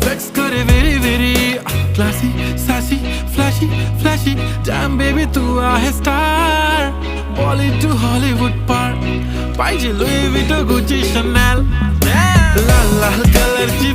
Flex करे very very classy, sassy, flashy, flashy. Damn baby तू आहे star. Bollywood to Hollywood पार पाहिजे Louis Vuitton, Gucci, Chanel. लाल लाल कलरची